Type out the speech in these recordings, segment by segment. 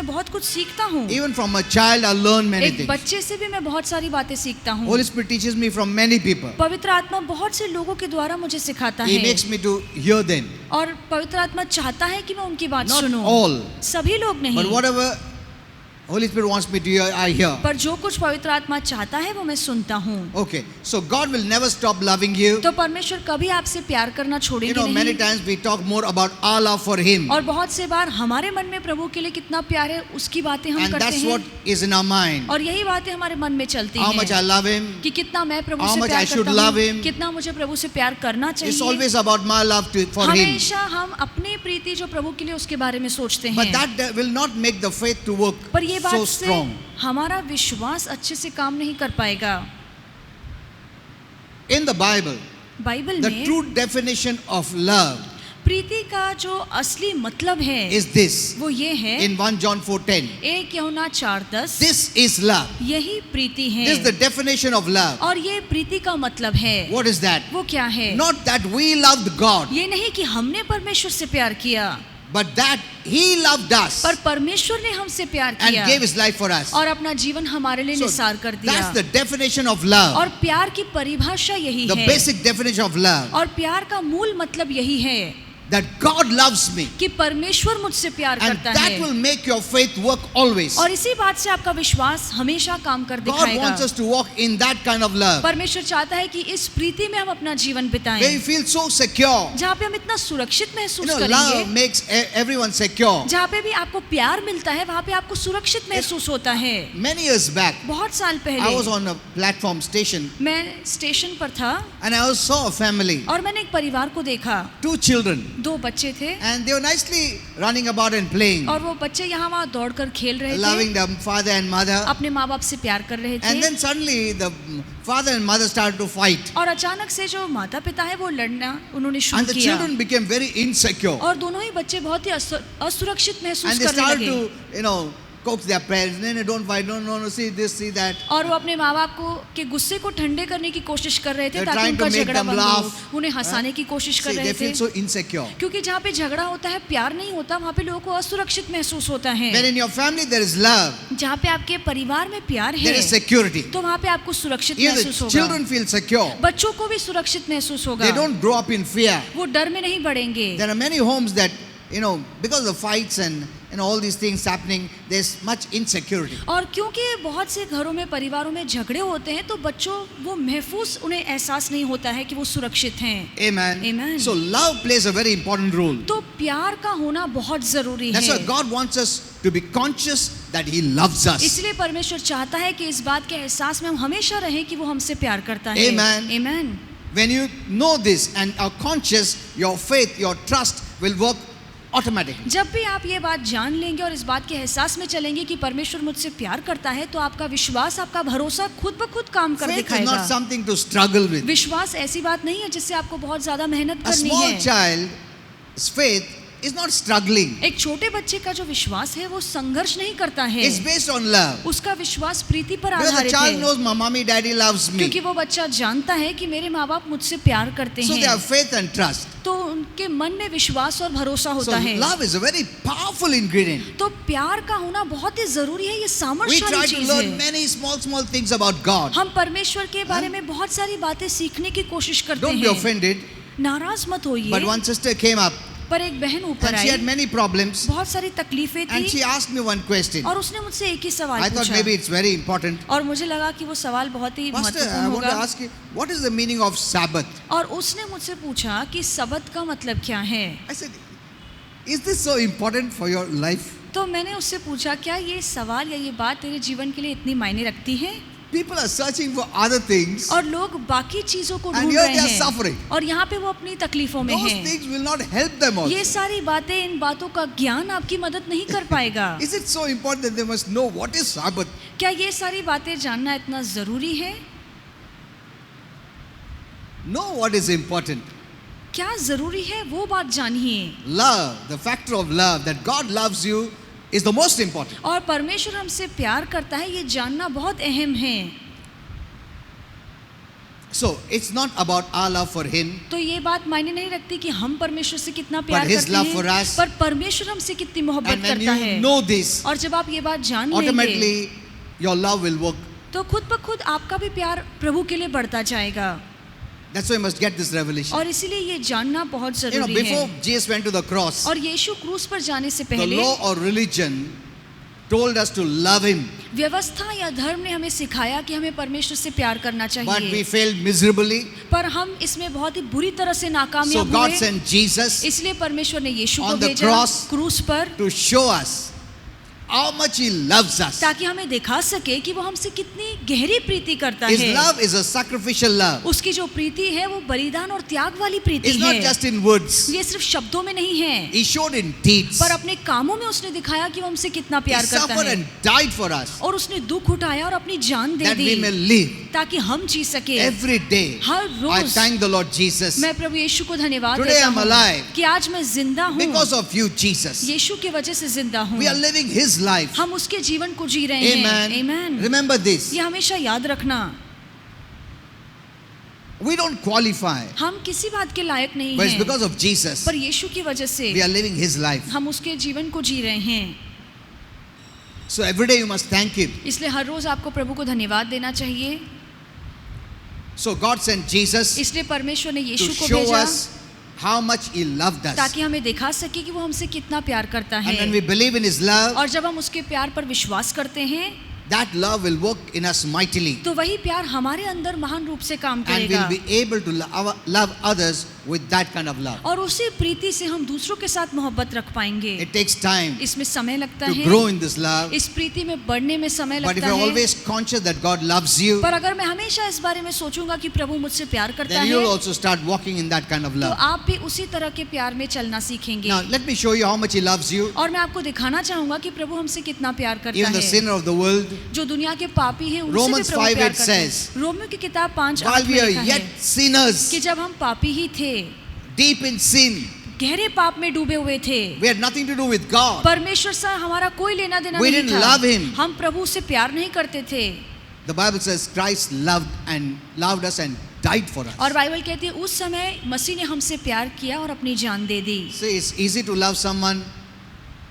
मैं बहुत कुछ सीखता हूँ। Even from a child, I learn many एक things. बच्चे से भी मैं बहुत सारी बातें सीखता हूँ। Holy Spirit teaches me from many people. पवित्र आत्मा बहुत से लोगों के द्वारा मुझे सिखाता He है makes me to hear them. और पवित्र आत्मा चाहता है कि मैं उनकी बात Not सुनूं। all, सभी लोग but नहीं, whatever Holy Spirit wants me to hear, I hear. पर जो कुछ पवित्र आत्मा चाहता है वो मैं सुनता हूँ। Okay, so God will never stop loving you. तो परमेश्वर कभी आपसे प्यार करना You छोड़ेंगे know, many नहीं। times we talk more about our love for Him, और बहुत से बार हमारे मन में प्रभु के लिए कितना प्यार है उसकी बातें हम and करते that's हैं what is in our mind. और यही बातें हमारे मन में चलती How much I हैं love Him. कि कितना मैं प्रभु How से much प्यार I should करता love हूँ, Him. कितना मुझे प्रभु से प्यार करना It's चाहिए। always about my love for Him. हमेशा हम अपनी प्रीति जो प्रभु के लिए उसके बारे में सोचते But हैं, that will not make the faith to work पर ये so बात से strong. हमारा विश्वास अच्छे से काम नहीं कर पाएगा। In the Bible, Bible the में true definition of love प्रीति का जो असली मतलब है is this. वो ये है, In 1 John 4:10, 1 यूहन्ना 4:10, this is love. यही प्रीति This is है the definition of love. और ये प्रीति का मतलब है। What is that? वो क्या है? Not that we loved God, ये नहीं कि हमने परमेश्वर से प्यार किया, but that He loved us पर परमेश्वर ने हमसे प्यार and किया gave His life for us. और अपना जीवन हमारे लिए So निसार कर दिया। that's the definition of love. और प्यार की परिभाषा यही The है basic definition of love. और प्यार का मूल मतलब यही है That God loves me. कि परमेश्वर मुझसे प्यार And करता that है will make your faith work always. और इसी बात से आपका विश्वास हमेशा काम कर God दिखाएगा। wants us to walk in that kind of love. परमेश्वर चाहता है कि इस प्रीति में हम अपना जीवन Where बिताएं, you feel so secure. जहाँ पे हम इतना सुरक्षित महसूस Love करेंगे, makes everyone secure. जहाँ पे भी आपको प्यार मिलता है वहाँ पे आपको सुरक्षित महसूस होता है। Many years back, बहुत साल I was पहले on a platform station मैं स्टेशन पर था and I saw a family, और मैंने एक परिवार को देखा, 2 children, 2 बच्चे थे and they were nicely running about and playing, और वो बच्चे यहाँ वहाँ दौड़कर खेल रहे थे, loving their father and mother. अपने माँ बाप से प्यार कर रहे And थे then suddenly the father and mother started to fight, और अचानक से जो माता पिता है वो लड़ना उन्होंने and शुरू the किया children became very insecure, और दोनों ही बच्चे बहुत ही असुरक्षित and महसूस they करने started लगे to coax their parents. No, don't fight. No, see this, see that. और वो अपने माँ बाप को के गुस्से को ठंडे करने की कोशिश कर रहे थे They're ताकि trying to उनका make झगड़ा them बंद हो, laugh. उन्हें हंसाने की कोशिश कर See, रहे they थे feel so insecure. क्योंकि जहाँ पे झगड़ा होता है प्यार नहीं होता वहाँ पे लोगों को असुरक्षित महसूस होता है। When in your family there is love, जहाँ पे आपके परिवार में प्यार there है is security. तो वहाँ पे आपको सुरक्षित Here महसूस the होगा, children feel secure. बच्चों को भी सुरक्षित महसूस होगा, They don't grow up in fear. वो डर में नहीं बढ़ेंगे। There are many homes that, because of the fights and all these things happening, there's much insecurity. और क्योंकि बहुत से घरों में परिवारों में झगड़े होते हैं तो बच्चों वो महफूज उन्हें एहसास नहीं होता है कि वो सुरक्षित हैं। Amen. Amen. So love plays a very important role. तो प्यार का होना बहुत जरूरी That's why है। God wants us to be conscious that He loves us. इसलिए परमेश्वर चाहता है कि इस बात के एहसास में हम हमेशा रहें कि वो हमसे प्यार करता है। Amen. Amen. When you know this and are conscious, your faith, your trust will work automatically. जब भी आप ये बात जान लेंगे और इस बात के एहसास में चलेंगे कि परमेश्वर मुझसे प्यार करता है तो आपका विश्वास, आपका भरोसा खुद ब खुद काम कर Faith is दिखाएगा। not something to struggle with. विश्वास ऐसी बात नहीं है जिससे आपको बहुत ज्यादा मेहनत A करनी small है। child's faith is not struggling. एक छोटे बच्चे का जो विश्वास है वो संघर्ष नहीं करता है, It's based on love. उसका विश्वास प्रीति पर Because the आधारित child है, knows my mommy, daddy loves me. क्योंकि वो बच्चा जानता है कि मेरे माँ बाप मुझसे प्यार करते So they हैं, have faith and trust. तो उनके मन में विश्वास और भरोसा So होता है। love is a very powerful ingredient. तो प्यार का होना बहुत ही जरूरी है, ये We सामर्थ्यशाली try to चीज learn है। many small things about God. हम परमेश्वर के बारे में बहुत सारी बातें सीखने की कोशिश करते Don't be हैं। offended. नाराज मत But होइए, one sister came up पर एक बहन ऊपर and she had I, many problems बहुत सारी तकलीफें and she थी asked me one question. और उसने मुझसे एक ही सवाल I thought पूछा maybe it's very important. और मुझे लगा कि वो सवाल बहुत ही Pastor, I महत्वपूर्ण want to होगा ask you, what is the meaning of Sabbath? और उसने मुझसे पूछा कि सबत का मतलब क्या है। I said, is this so important for your life? तो मैंने उससे पूछा क्या ये सवाल या ये बात तेरे जीवन के लिए इतनी मायने रखती है? People are searching for other things. और लोग बाकी चीजों को And ढूंढ here रहे they are हैं suffering. और यहाँ पे वो अपनी तकलीफों में Those हैं। things will not help them also. ये सारी बातें, इन बातों का ज्ञान आपकी मदद नहीं कर पाएगा। Is it so important that they must know what is Sabbath? क्या ये सारी बातें जानना इतना जरूरी है? Know what is important. क्या जरूरी है वो बात जानिए। Love, the factor of love, that God loves you is the most important. और परमेश्वर हमसे प्यार करता है ये जानना बहुत अहम है। So it's not about our love for Him, तो ये बात मायने नहीं रखती कि हम परमेश्वर से कितना प्यार His करते love हैं, for us. पर परमेश्वर हमसे कितनी मोहब्बत and when करता you है। know this, और जब आप ये बात जान लेंगे automatically your love will work. तो खुद ब खुद आपका भी प्यार प्रभु के लिए बढ़ता जाएगा। That's why you must get this revelation. और इसीलिए ये जानना बहुत You know, जरूरी before है। Jesus went to the cross, और यीशु क्रूस पर जाने से the पहले law or religion told us to love Him, व्यवस्था या धर्म ने हमें सिखाया कि हमें परमेश्वर से प्यार करना but we चाहिए, failed miserably. पर हम इसमें बहुत ही बुरी तरह से So नाकामयाब God हुए। sent Jesus इसलिए परमेश्वर ने यीशु को on the भेजा cross क्रूस पर, to show us how much He loves us. ताकि हमें दिखा सके कि वो हमसे कितनी गहरी प्रीति करता His है। love is a sacrificial love. उसकी जो प्रीति है वो बलिदान और त्याग वाली प्रीति It's not है। just in words. ये सिर्फ शब्दों में नहीं है, He showed in deeds. पर अपने कामों में उसने दिखाया कि वो हमसे कितना He प्यार करता suffered है। and died for us और उसने दुख उठाया और अपनी जान दे that we may the live. ताकि हम जी सके। Every day, her I rose thank the Lord Jesus. मैं प्रभु यीशु को धन्यवाद Today देता I'm हूँ alive कि आज मैं जिंदा हूँ, because of you, Jesus. यीशु की वजह से जिंदा हूँ। We are living His life. हम उसके जीवन को जी रहे Amen. हैं। आमीन। Remember this. ये हमेशा याद रखना, We don't qualify, हम किसी बात के लायक नहीं but it's हैं, because of Jesus पर यीशु की वजह से we are living His life. हम उसके जीवन को जी रहे हैं। So every day you must thank Him. इसलिए हर रोज आपको प्रभु को धन्यवाद देना चाहिए। So God sent Jesus इसलिए परमेश्वर ने to यीशु को show भेजा us how much He loved us. ताकि हमें दिखा सके कि वो हमसे कितना प्यार करता And है। when we believe in His love, और जब हम उसके प्यार पर विश्वास करते हैं that love will work in us mightily. तो वही प्यार हमारे अंदर महान रूप से काम And करेगा, we'll be able to love others with that kind of love. और उसी प्रीति से हम दूसरों के साथ मोहब्बत रख पाएंगे। It takes time इसमें समय लगता to है, grow in this love. इस प्रीति में बढ़ने में समय But if लगता you're है। always conscious that God loves you, पर अगर मैं हमेशा इस बारे में सोचूंगा कि प्रभु मुझसे प्यार करता then you'll है, also start walking in that kind of तो love. आप भी उसी तरह के प्यार में चलना सीखेंगे। Now, let me show you how much He loves you. और मैं आपको दिखाना चाहूंगा कि प्रभु हमसे कितना प्यार करता Even the है। sinner of the world, जो दुनिया के पापी हैं उनसे भी Romans प्रभु 5:8 प्यार करता है। says, रोमियो की किताब 5:8 while we में are लिखा yet है sinners, कि जब हम पापी ही थे, deep in sin, गहरे पाप में डूबे हुए थे, we had nothing to do with God. परमेश्वर से हमारा कोई लेना देना We नहीं didn't था, love him. हम प्रभु से प्यार नहीं करते थे। The Bible says Christ loved us and died for us. और बाइबल कहती है उस समय मसीह ने हमसे प्यार किया और अपनी जान दे दी। See, it's easy to love someone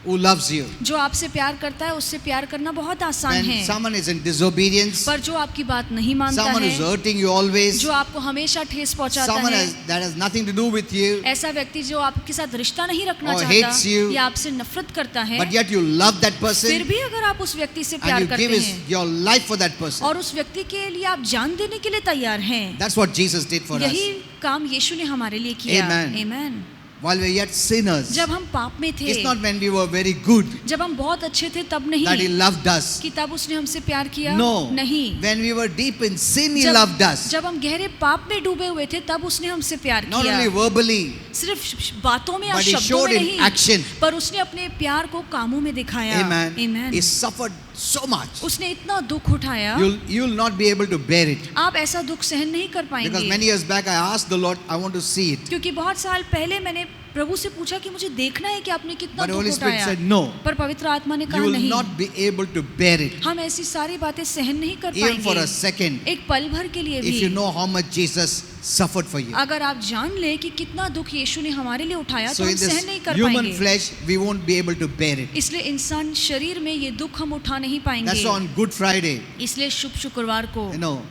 who loves you. जो आपसे प्यार करता है उससे प्यार करना बहुत आसान When है, someone is in disobedience, पर जो आपकी बात नहीं मानता someone है, who's hurting you always, जो आपको हमेशा ठेस पहुंचाता someone है, that has nothing to do with you, ऐसा व्यक्ति जो आपके साथ रिश्ता नहीं रखना or चाहता hates you, या आपसे नफरत करता है, but yet you love that फिर person भी अगर आप उस व्यक्ति से and प्यार you करते give हैं your life for that person. और उस व्यक्ति के लिए आप जान देने के लिए तैयार हैं, That's what Jesus did for us. यही काम यीशु ने हमारे लिए किया। Amen. आमीन। While we were yet sinners, जब हम पाप में थे, it's not when we were very good जब हम बहुत अच्छे थे तब that He नहीं loved us. कि तब उसने हमसे प्यार किया, No. नहीं। When we were deep in sin, He जब, loved us. जब हम गहरे पाप में डूबे हुए थे तब उसने हमसे प्यार Not किया, only verbally, सिर्फ बातों में या but He शब्दों showed में in नहीं, action. पर उसने अपने प्यार को कामों में दिखाया। Amen. आमीन। He suffered so much. उसने इतना दुख उठाया, You'll not be able to bear it. आप ऐसा दुख सहन नहीं कर Because पाएंगे। many years back, I asked the Lord, I want to see it. क्योंकि बहुत साल पहले मैंने प्रभु से पूछा कि मुझे देखना है कि आपने कितना But the दुख Holy Spirit उठाया, said, no. पर पवित्र आत्मा ने You कहा will नहीं, not be able to bear it. हम ऐसी सारी बातें सहन नहीं कर Even for पाएंगे, a second. एक पल भर के लिए If you भी। know how much Jesus suffered for you. अगर आप जान ले कि कितना दुख यीशु ने हमारे लिए उठाया So तो हम in सहन नहीं this कर human पाएंगे। flesh, we won't be able to bear it. इसलिए इंसान शरीर में ये दुख हम उठा नहीं That's पाएंगे। why on Good Friday, इसलिए शुभ शुक्रवार को you know,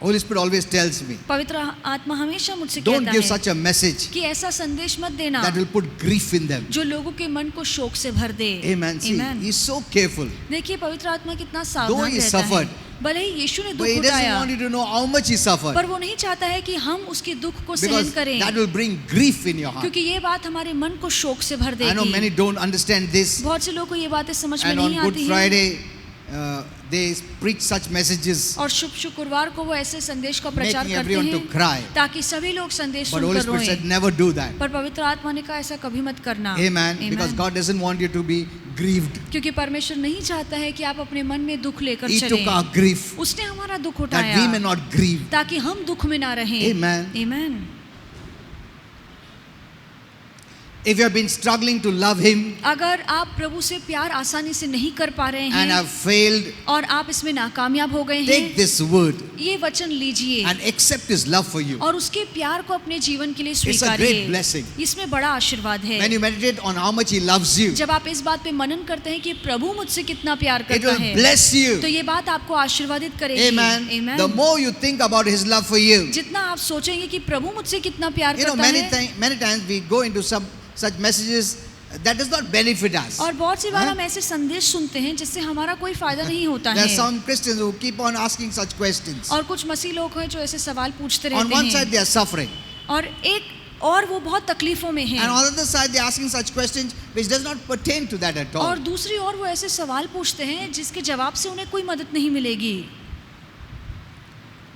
Holy Spirit always tells me, पवित्र आत्मा हमेशा मुझसे don't कहता give है such a message कि ऐसा संदेश मत देना that will put grief in them. जो लोगों के मन को शोक से भर दे। Amen. See, Amen। He's so careful. देखिए पवित्र आत्मा कितना Though सावधान he रहता है, suffered, भले ही यीशु ने But दुख He doesn't उठाया, want you to know how much He suffered. पर वो नहीं चाहता है कि हम उसके दुख को सहन Because करें, that will bring grief in your heart. क्योंकि ये बात हमारे मन को शोक से भर I know many देगी। don't understand this. बहुत से लोगों को ये बातें समझ में And on नहीं Good आती हैं, Friday, they preach such messages, और शुभ शुक्रवार को वो ऐसे संदेश का प्रचार making करते everyone to हैं cry. ताकि सभी लोग संदेश But Holy सुनकर Spirit said, रोएं। never do that. पर पवित्र आत्मा ने कहा ऐसा कभी मत करना। Amen. Because Amen। God doesn't want you to be grieved. क्योंकि परमेश्वर नहीं चाहता है कि आप अपने मन में दुख लेकर He took चलें। our grief उसने हमारा दुख that we may उठाया not grieve. ताकि हम दुख में ना रहें। Amen. Amen। if you have been struggling to love Him अगर आप प्रभु से प्यार आसानी से नहीं कर पा रहे and हैं have failed, और आप इसमें नाकामयाब हो गए take हैं, this word ये वचन लीजिए and accept His love for you. और उसके प्यार को अपने जीवन के लिए It's a great स्वीकारिए। blessing. इसमें बड़ा आशीर्वाद है। When you meditate on how much He loves you, जब आप इस बात पे मनन करते हैं कि प्रभु मुझसे कितना प्यार it करता will है, bless you. तो ये बात आपको आशीर्वादित करेगी। Amen. Amen। The more you think about His love for you, जितना आप सोचेंगे कि प्रभु मुझसे कितना प्यार you know, करता है, many times we go into some such messages that does not benefit us. और बहुत सी बार हाँ? हम ऐसे संदेश सुनते हैं जिससे हमारा कोई फायदा नहीं होता There are है। some Christians who keep on asking such questions. और कुछ मसीह लोग हैं जो ऐसे सवाल पूछते On रहते one side हैं, they are suffering, और वो बहुत तकलीफों में and हैं, on the other side they are asking such questions which does not pertain to that at all. और दूसरी ओर वो ऐसे सवाल पूछते हैं जिसके जवाब से उन्हें कोई मदद नहीं मिलेगी।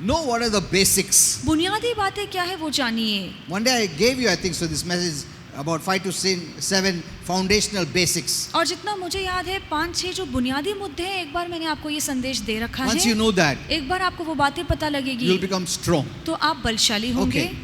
Know what are the basics. बुनियादी बातें क्या है वो जानिए। One day I gave you, I think, so this message about 5 to 7 foundational basics. और जितना मुझे याद है 5-6 जो बुनियादी मुद्दे हैं, एक बार मैंने आपको ये संदेश दे रखा Once you है। know that, एक बार आपको वो बातें पता लगेगी you'll become strong. तो आप बलशाली होंगे। Okay.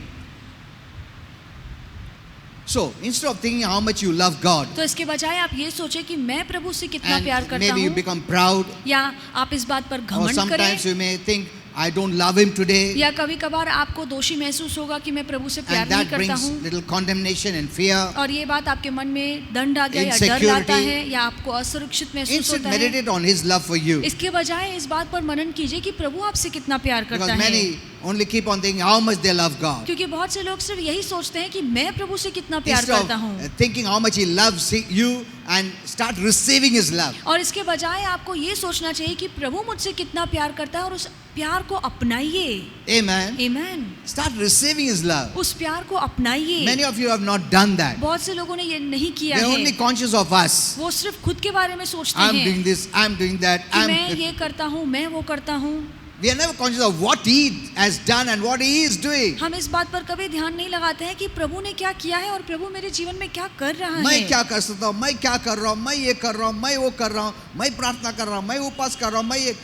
So instead of thinking how much you love God, तो इसके बजाय आप ये सोचें कि मैं प्रभु से कितना प्यार and करता maybe you हूँ, become proud, या आप इस बात पर or घमंड sometimes करें, you may think, I don't love Him today, या कभी कभार आपको दोषी महसूस होगा कि मैं प्रभु से प्यार and नहीं that करता brings हूँ, little condemnation and fear. और ये बात आपके मन में दंड आ गया या डर Insecurity. लाता है, या आपको असुरक्षित महसूस Instead, होता है। meditate on His love for you. इसके बजाय इस बात पर मनन कीजिए कि प्रभु आपसे कितना प्यार करता Because है, many only keep on thinking how much they love God. क्योंकि बहुत से लोग सिर्फ यही सोचते हैं कि मैं प्रभु से कितना प्यार Instead करता हूँ, of thinking how much He loves you and start receiving His love. और इसके बजाय आपको ये सोचना चाहिए कि प्रभु मुझसे कितना प्यार करता है और उस प्यार को अपनाइए। Amen. आमीन। Start receiving His love. उस प्यार को अपनाइए। Many of you have not done that. बहुत से लोगों ने ये नहीं किया They're है, only conscious of us. वो सिर्फ खुद के बारे में सोचते I'm हैं doing this, I'm doing that. कि मैं ये करता हूँ, मैं वो करता हूँ। We are never conscious of what He has done and what He is doing. हम इस बात पर कभी ध्यान नहीं लगाते हैं कि प्रभु ने क्या किया है और प्रभु मेरे जीवन में क्या कर रहा है। मैं क्या कर सकता हूँ, मैं क्या कर रहा हूँ, मैं ये कर रहा हूँ, मैं वो कर रहा हूँ, मैं प्रार्थना कर रहा हूँ, मैं उपवास कर रहा हूँ, मैं ये।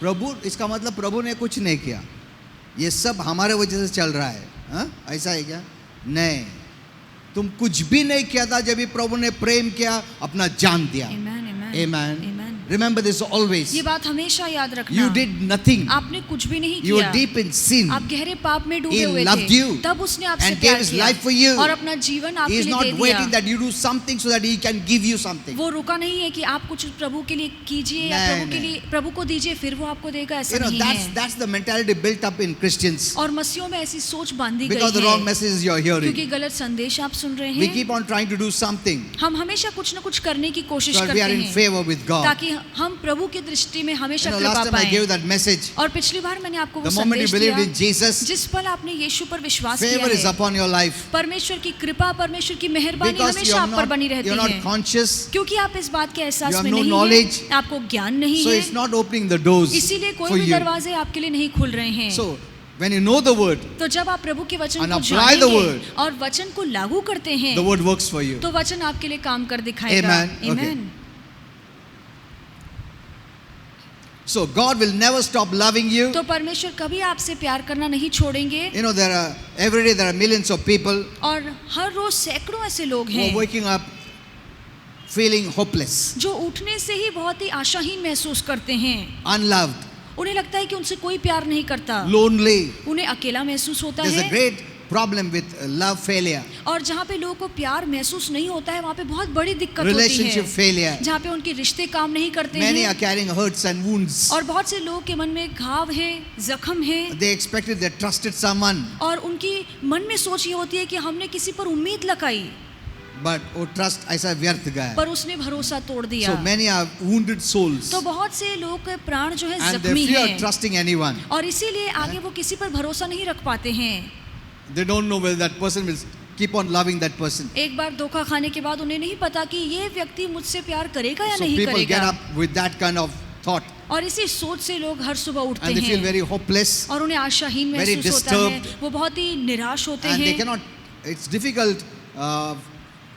प्रभु, इसका मतलब प्रभु ने कुछ नहीं किया, ये सब हमारे वजह से चल रहा है। हाँ? ऐसा है क्या? नहीं, तुम कुछ भी नहीं किया था जब भी प्रभु ने प्रेम किया, अपना जान दिया। आमीन, आमीन, Amen. आमीन। Remember this always. ये बात हमेशा याद रखना। You did nothing. आपने कुछ भी नहीं You were किया। deep in sin. आप गहरे पाप में डूबे He हुए loved थे, you तब उसने आपसे and प्यार gave His किया life for you. और अपना जीवन He आपके is लिए not दे waiting दिया। that you do something so that He can give you something. वो रुका नहीं है कि आप कुछ प्रभु के लिए कीजिए या नहीं, प्रभु के नहीं। लिए प्रभु को दीजिए फिर वो आपको देगा, ऐसा You know, नहीं है। that's the mentality built up in Christians और मसीहों में ऐसी सोच बांधी गई because the wrong है messages you are hearing. क्योंकि गलत संदेश आप सुन रहे We हैं। keep on trying to do something हम हमेशा कुछ न कुछ करने की कोशिश so that करते we are in हैं favor with God. ताकि हम प्रभु की दृष्टि में हमेशा You know, कृपा last time I पाएं। gave that message. और पिछली बार मैंने आपको वो The moment you संदेश believed दिया, in Jesus, जिस पल आपने यीशु पर विश्वास किया favor is है, upon your life परमेश्वर की कृपा, परमेश्वर की मेहरबानी because हमेशा आप पर बनी रहती you're not है, conscious, क्योंकि आप इस बात के You एहसास have में no नहीं knowledge. हैं, आपको ज्ञान नहीं so है, it's not opening the doors इसीलिए कोई for भी you. दरवाजे आपके लिए नहीं खुल रहे हैं। So when you know the word, तो जब आप प्रभु के वचन and को apply the जानेंगे word, और वचन को लागू करते हैं, the word works for you. तो वचन आपके लिए काम कर दिखाएगा। Amen. Okay. आमीन। So God will never stop loving you. तो परमेश्वर कभी आपसे प्यार करना नहीं छोड़ेंगे। You know, every day there are millions of people और हर रोज सैकड़ों ऐसे लोग who are हैं waking up feeling hopeless, जो उठने से ही बहुत ही आशाहीन महसूस करते हैं। unloved, उन्हें लगता है कि उनसे कोई प्यार नहीं करता, lonely. उन्हें अकेला महसूस होता There's a है। great problem with love failure, और जहाँ पे लोगों को प्यार महसूस नहीं होता है वहाँ पे बहुत बड़ी दिक्कत होती relationship है, failure. जहाँ पे उनके रिश्ते काम नहीं करते Many हैं are carrying hurts and wounds. और बहुत से लोगों के मन में घाव है, जख्म है, They expected, they trusted someone, और उनकी मन में सोच ये होती है कि हमने किसी पर उम्मीद लगाई but वो trust ऐसा व्यर्थ गया. पर उसने भरोसा तोड़ दिया। So many are wounded souls, तो बहुत से लोगों के प्राण जो है and they जख्मी fear हैं trusting anyone. और इसीलिए आगे वो किसी पर भरोसा नहीं रख पाते हैं। They don't know whether that person will keep on loving that person. एक बार धोखा खाने के बाद उन्हें नहीं पता कि ये व्यक्ति मुझसे प्यार करेगा या So नहीं people get करेगा, up with that kind of thought और इसी सोच से लोग हर सुबह उठते and they feel हैं very hopeless और उन्हें आशाहीन very महसूस होता है, disturbed, वो बहुत ही निराश होते and they हैं cannot, it's difficult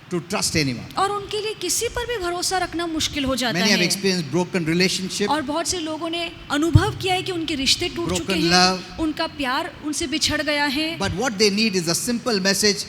to trust anyone. और उनके लिए किसी पर भी भरोसा रखना मुश्किल हो जाता Many have है। experienced broken relationship, और बहुत से लोगों ने अनुभव किया है कि उनके रिश्ते टूट Broken चुके हैं, love. उनका प्यार उनसे बिछड़ गया है, but what they need is a simple message,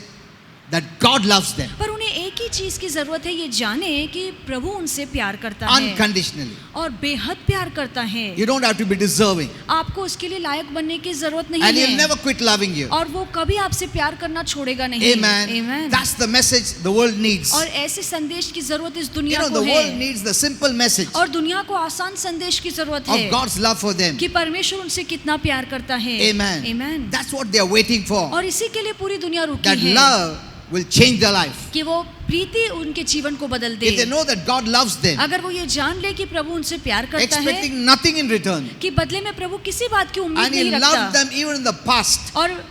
that God loves them पर उन्हें एक ही चीज की जरूरत है, ये जाने कि प्रभु उनसे प्यार करता है unconditionally. और बेहद प्यार करता है। You don't have to be deserving. आपको उसके लिए लायक बनने की जरूरत नहीं And He'll है never quit loving you. और वो कभी आपसे प्यार करना छोड़ेगा नहीं। Amen. Amen. That's the message the world needs. और ऐसे संदेश की जरूरत इस You दुनिया know, को the world है needs the simple message और दुनिया को आसान संदेश की जरूरत है of God's love for them. कि परमेश्वर उनसे कितना प्यार करता है। Amen. Amen. That's what they are waiting for. और इसी के लिए पूरी दुनिया रुकी That है love will change their life. कि वो प्रीति उनके जीवन को बदल दे। If they know that God loves them, अगर वो ये जान ले कि प्रभु उनसे प्यार करता है expecting nothing in return, कि बदले में प्रभु किसी बात की उम्मीद and नहीं He loved रखता them even in the past, और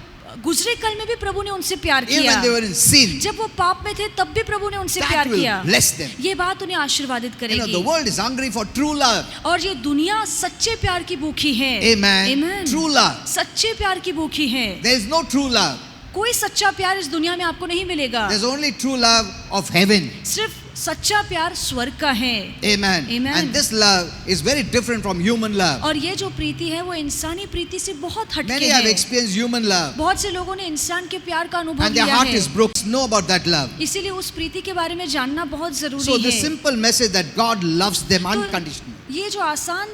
गुजरे कल में भी प्रभु ने उनसे प्यार even किया। when they were in sin, जब वो पाप में थे तब भी प्रभु ने उनसे that प्यार will किया। bless them. ये बात उन्हें आशीर्वादित You know, करेगी the world is hungry for true love. और ये दुनिया सच्चे प्यार की भूखी है। Amen. Amen. True love. सच्चे प्यार की भूखी है। There is no true love. कोई सच्चा प्यार इस दुनिया में आपको नहीं मिलेगा। There's only true love of heaven. सिर्फ सच्चा प्यार स्वर्ग का है। Amen. Amen. And this love is very different from human love. और ये जो प्रीति है वो इंसानी प्रीति से बहुत हटके Many have है। experienced human love, बहुत से लोगों ने इंसान के प्यार का अनुभव and their लिया heart है। is broken. Know about that love. इसीलिए उस प्रीति के बारे में जानना बहुत So जरूरी the है। simple message that God loves them तो unconditionally ये जो आसान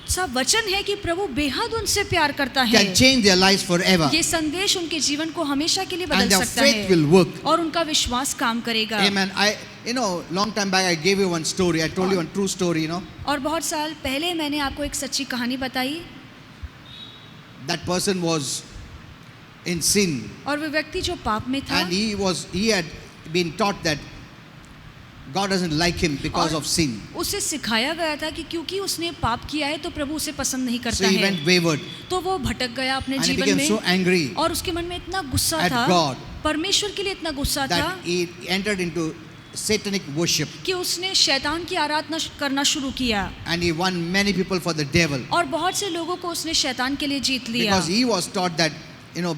सा वचन है कि प्रभु बेहद उनसे प्यार करता है, can change their lives forever, ये संदेश उनके जीवन को हमेशा के लिए and बदल their सकता faith है will work. और उनका विश्वास काम करेगा। Amen. Long time back I gave you one story. I told you one true story. और बहुत साल पहले मैंने आपको एक सच्ची कहानी बताई। That person was in sin, और वो व्यक्ति जो पाप में था and he had been taught that God doesn't like him because और of sin. उसे सिखाया गया था कि क्योंकि उसने पाप किया है तो प्रभु उसे पसंद नहीं So करता he है। went wayward, तो वो भटक गया अपने and he जीवन became में so angry और उसके मन में इतना गुस्सा at था, God परमेश्वर के लिए इतना गुस्सा था that he entered into satanic worship, कि उसने शैतान की आराधना करना शुरू किया and he won many people for the devil और बहुत से लोगों को उसने शैतान के लिए जीत लिया। because he was taught that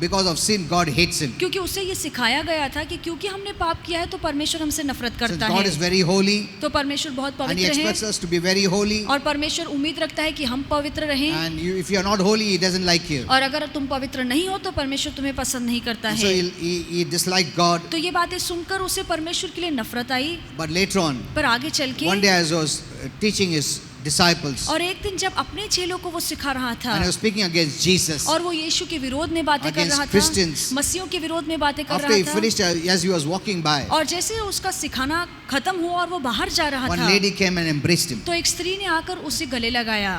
because of sin God hates him. क्योंकि उसे ये सिखाया गया था कि क्योंकि हमने पाप किया है तो परमेश्वर हमसे नफरत Since करता God है। is very holy तो परमेश्वर बहुत and he पवित्र expects है us to be very holy, और परमेश्वर उम्मीद रखता है कि हम पवित्र रहें and if you are not holy he doesn't like you. और अगर तुम पवित्र नहीं हो तो परमेश्वर तुम्हें पसंद नहीं करता So है। he disliked God. तो ये बातें सुनकर उसे परमेश्वर के लिए नफरत आई। But later on, पर आगे चल के one day as I was teaching his disciples, और एक दिन जब अपने चेलों को वो सिखा रहा था and I was speaking against Jesus, और वो यीशु के विरोध में बातें कर Against रहा था, Christians. मसीहों के विरोध में बातें कर after he रहा था finished, as he was walking by, और जैसे उसका सिखाना खत्म हुआ और वो बाहर जा रहा one था lady came and embraced him, तो एक स्त्री ने आकर उसे गले लगाया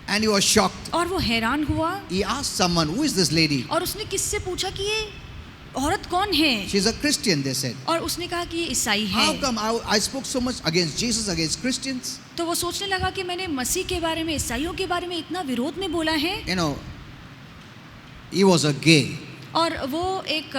and he was shocked. और वो हैरान हुआ He asked someone, "Who is this lady?" और उसने किससे पूछा कि ये औरत कौन है She's a Christian, they said. और उसने कहा कि ये ईसाई है। How come I spoke so much against Jesus, against Christians? तो वो सोचने लगा कि मैंने मसीह के बारे में, ईसाइयों के बारे में इतना विरोध में बोला है। He was a gay. और वो एक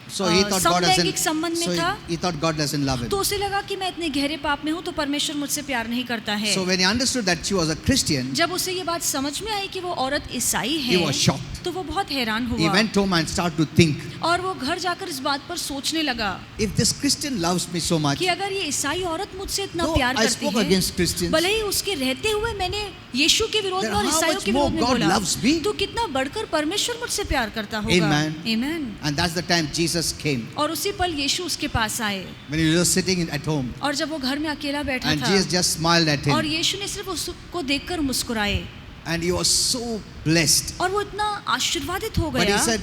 So he thought God समलैंगिक संबंध doesn't. में So था he thought God doesn't love him. तो उसे लगा कि मैं इतने गहरे पाप में हूँ तो परमेश्वर मुझसे प्यार नहीं करता है। So when he understood that she was a Christian, जब उसे ये बात समझ में आई कि वो औरत ईसाई he है was shocked. तो वो बहुत हैरान He हुआ went home and started to think, और वो घर जाकर इस बात पर सोचने लगा if this Christian loves me so much, कि अगर ये ईसाई औरत मुझसे इतना though प्यार I करती spoke है, against Christians, भले ही उसके रहते हुए मैंने यीशु के विरोध में then और how ईसाइयों much के more विरोध में God बोला loves me? तो कितना बढ़कर परमेश्वर मुझसे प्यार करता होगा। Amen. Amen. And that's the time Jesus came. और उसी पल यीशु उसके पास आए When he was just sitting at home, और जब वो घर में अकेला बैठा and था Jesus just smiled at और him, यीशु ने सिर्फ उसको देखकर मुस्कुराए and he was so blessed. और वो इतना आशीर्वादित हो But he गया। said,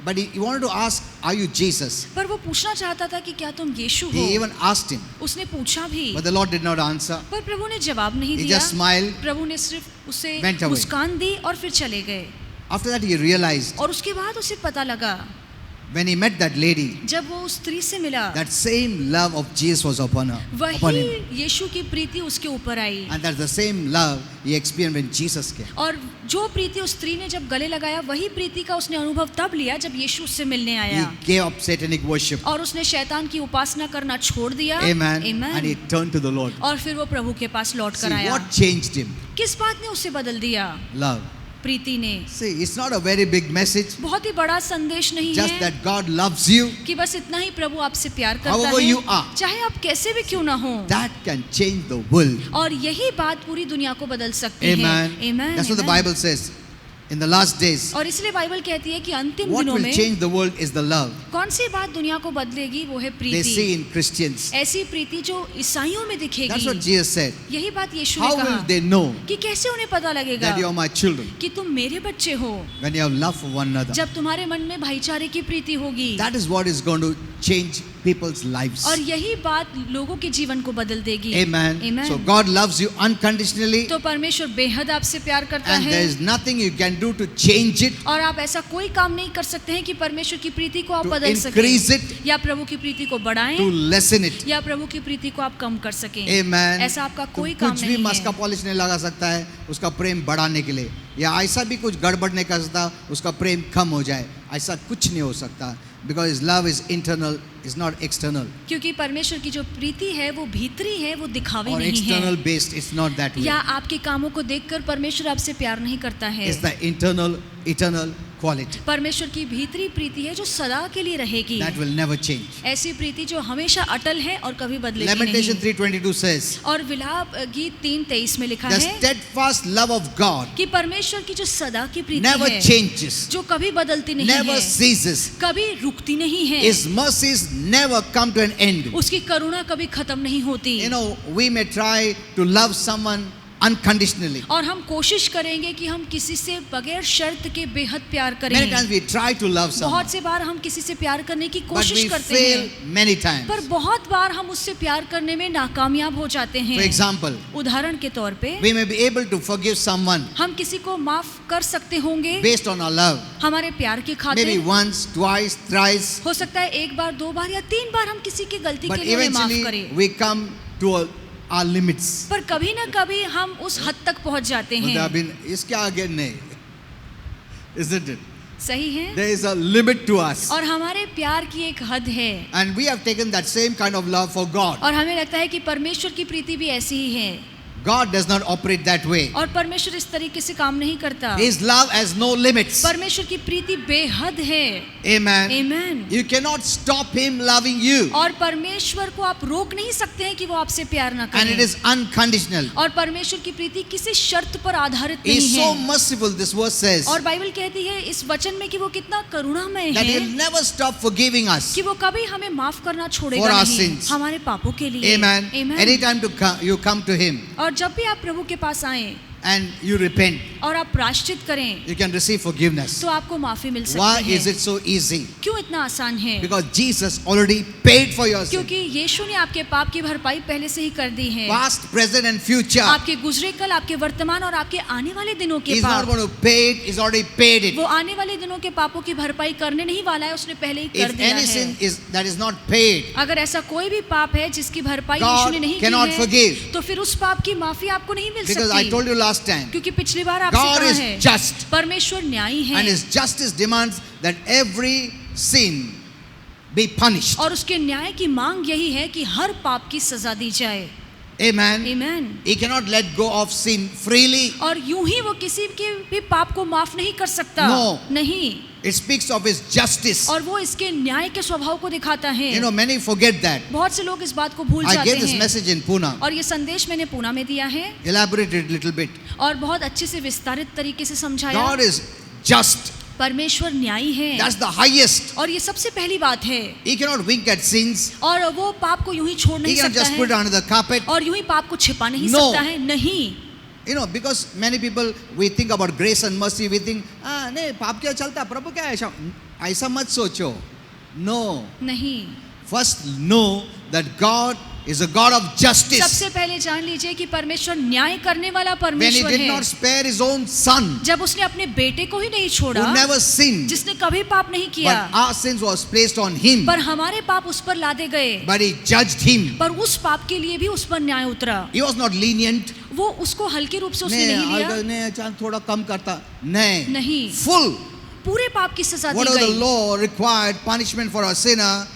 but he wanted to ask, "Are you Jesus?" पर वो पूछना चाहता था कि क्या तुम यीशु हो। He even asked him, उसने पूछा भी but the Lord did not answer. पर प्रभु ने जवाब नहीं He दिया। just smiled. प्रभु ने सिर्फ उसे Went away. मुस्कान दी और फिर चले गए। After that, he realized और उसके बाद उसे पता लगा when he met that lady, जब वो उस स्त्री से मिला that same love of Jesus was upon her, upon वही him. यीशु की प्रीति उसके ऊपर आई And that's the same love he experienced when Jesus came. और जो प्रीति उस स्त्री ने जब गले लगाया वही प्रीति का उसने अनुभव तब लिया जब यीशु उससे मिलने He आया gave up satanic worship. और उसने शैतान की उपासना करना छोड़ दिया। Amen. Amen. And he turned to the Lord. और फिर वो प्रभु के पास लौट See, कर आया। what changed him? किस बात ने उसे बदल दिया? Love. प्रीति ने। See, it's not a very big message, बहुत ही बड़ा संदेश नहीं just है that God loves you. कि बस इतना ही प्रभु आपसे प्यार करता However है, you are. चाहे आप कैसे भी क्यों ना हो। That can change the world. और यही बात पूरी दुनिया को बदल सकती है। Amen. Amen. That's what the Amen. Bible says in the last days, और इसलिए बाइबल कहती है कि अंतिम what दिनों will में change the world is the love कौन सी बात दुनिया को बदलेगी, वो है they Preeti. see in Christians. ऐसी प्रीति जो ईसाइयों में That's दिखेगी। what Jesus said. यही बात यीशु ने How कहा will they know कि कैसे उन्हें पता लगेगा that you are my children कि तुम मेरे बच्चे हो, when you have love for one another? जब तुम्हारे मन में भाईचारे की प्रीति होगी। That is what is going to change people's lives. और यही बात लोगों के जीवन को बदल देगी। Amen. Amen. So God loves you unconditionally, तो परमेश्वर बेहद आपसे प्यार करता and there है is nothing you can do to change it, और आप ऐसा कोई काम नहीं कर सकते हैं कि परमेश्वर की प्रीति को आप to बदल increase सकें, it, या प्रभु की प्रीति को बढ़ाएं, to lessen it. या प्रभु की प्रीति को आप कम कर सकें। Amen. ऐसा आपका तुम कोई काम कुछ भी नहीं मस्का है। पॉलिश नहीं लगा सकता है उसका प्रेम बढ़ाने के लिए, या ऐसा भी कुछ गड़बड़ नहीं कर सकता उसका प्रेम कम हो जाए, ऐसा कुछ नहीं हो सकता, because his love is internal, is not external, क्योंकि परमेश्वर की जो प्रीति है वो भीतरी है, वो दिखावी or नहीं external है, based, it's not that way. या आपके कामों को देखकर परमेश्वर आपसे प्यार नहीं करता है। It's the internal, eternal quality परमेश्वर की भीतरी प्रीति है जो सदा के लिए रहेगी, that will never change. ऐसी प्रीति जो हमेशा अटल है और कभी बदलेगी Lamentation नहीं। 3:22 says, और विलाप गीत 3:23 में लिखा the है steadfast love of God कि परमेश्वर की जो सदा की प्रीति never है, changes, जो कभी बदलती नहीं never है, ceases, कभी रुकती नहीं है, his mercies never come to an end. उसकी करुणा कभी खत्म नहीं होती। You know, we may try to love someone unconditionally. और हम कोशिश करेंगे कि हम किसी से बगैर शर्त के बेहद प्यार करें। Many times we try to love someone, बहुत से बार हम किसी से प्यार करने की but कोशिश we करते fail हैं, many times. पर बहुत बार हम उससे प्यार करने में नाकामयाब हो जाते For हैं। example, उदाहरण के तौर पे we may be able to forgive someone हम किसी को माफ कर सकते होंगे based on our love. हमारे प्यार के Maybe खातिर। once, twice, thrice, हो सकता है एक बार, दो बार या तीन बार हम किसी की गलती but के लिए उन्हें माफ eventually करें, we come to our limits. पर कभी ना कभी हम उस हद तक पहुंच जाते But there have हैं। been, इसके आगे नहीं, isn't it? सही है। There is a limit to us. और हमारे प्यार की एक हद है, And we have taken that same kind of love for God. और हमें लगता है कि परमेश्वर की प्रीति भी ऐसी ही है, God does not operate that way. और परमेश्वर इस तरीके से काम नहीं करता। His love has no limits. परमेश्वर की प्रीति बेहद है। Amen. Amen. You cannot stop him loving you. और परमेश्वर को आप रोक नहीं सकते हैं कि वो आपसे प्यार ना And it करें। is unconditional. और परमेश्वर की प्रीति किसी शर्त पर आधारित He is नहीं so है। merciful, this verse says, और बाइबल कहती है इस वचन में कि वो कितना करुणामय that है he'll never stop forgiving us. कि वो कभी हमें माफ करना छोड़ेगा For our नहीं, sins. हमारे पापों के लिए। Amen. Amen. Anytime you come to him और जब भी आप प्रभु के पास आए and you repent, और आप प्रायश्चित करें, you can receive forgiveness. तो आपको माफी मिल Why सकती is है। it so easy? क्यों इतना आसान है? Because Jesus already paid for your sin. क्योंकि यीशु ने आपके पाप की भरपाई पहले से ही कर दी है। Past, present and future. आपके गुजरे कल, आपके वर्तमान और आपके आने वाले दिनों के He's not पाप, going to pay it, he's already paid it. वो आने वाले दिनों के पापों की भरपाई करने नहीं वाला है, उसने पहले ही कर If दिया any sin है। is that is not paid, अगर ऐसा कोई भी पाप है जिसकी भरपाई God यीशु ने नहीं cannot की है, forgive. तो फिर उस पाप की माफी आपको नहीं मिल because I सकती। told you last time, क्योंकि पिछली बार आपसे God कहा is है, just. परमेश्वर न्यायी है and his justice demands that every sin be punished. और उसके न्याय की मांग यही है कि हर पाप की सजा दी जाए। Amen. Amen. He cannot let go of sin freely. और यूं ही वो किसी के भी पाप को माफ नहीं कर सकता। No. नहीं। It speaks of his justice. और वो इसके न्याय के स्वभाव को दिखाता है। You know, many forget that. बहुत से लोग इस बात को भूल I जाते gave this हैं। message in Pune. और ये संदेश मैंने पूना में दिया है Elaborate it a little bit. और बहुत अच्छे से विस्तारित तरीके से समझाया। God is just. परमेश्वर न्यायी है That's the highest. और ये सबसे पहली बात है। He cannot wink at sins. और वो पाप को यूं ही छोड़ He नहीं cannot सकता just put it है under the carpet. और यूं ही पाप को छिपा नहीं No. सकता है। नहीं। You know, because many people, we think about grace and mercy, we think, नहीं पाप क्या चलता, प्रभु क्या ऐसा, ऐसा मत सोचो. No. नहीं। First know that God is a God of justice. सबसे पहले जान लीजिए कि परमेश्वर न्याय करने वाला When he परमेश्वर did है। not spare his own son, जब उसने अपने बेटे को ही नहीं छोड़ा, who never sinned, जिसने कभी पाप नहीं but किया, our sins was placed on him, पर हमारे पाप उस पर लादे गए, but he judged him. पर उस पाप के लिए भी उस पर न्याय उतरा। He was not lenient. वो उसको हल्के रूप से उसने नहीं लिया, नहीं चांद थोड़ा कम करता, नहीं, नहीं। full. पूरे पाप की सजा दी Whatever the गई law required punishment for a sinner,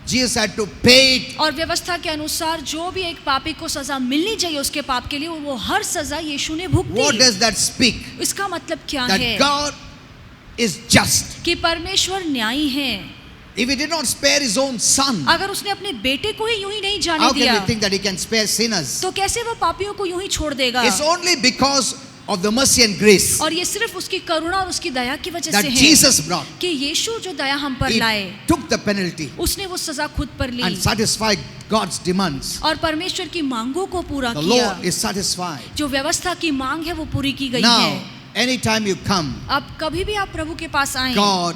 Jesus had to pay it. और व्यवस्था के अनुसार जो भी एक पापी को सजा मिलनी चाहिए उसके पाप के लिए, वो हर सजा यीशु ने What भुगती। does that speak? इसका मतलब क्या That है? God is just. कि परमेश्वर न्यायी है। If he did not spare his own son, अगर उसने अपने बेटे को ही यूं ही नहीं जाने how can दिया, we think that he can spare sinners? तो कैसे वो पापियों को यूं ही छोड़ देगा? It's only because of the mercy and grace और ये सिर्फ उसकी करुणा और उसकी दया की वजह that से है Jesus brought. कि यीशु जो दया हम पर He लाए, took the penalty उसने वो सजा खुद पर ली and satisfied God's demands. और परमेश्वर की मांगों को पूरा The किया। law is satisfied. जो व्यवस्था की मांग है वो पूरी की गई Now, है। anytime you come, अब कभी भी आप प्रभु के पास आए, God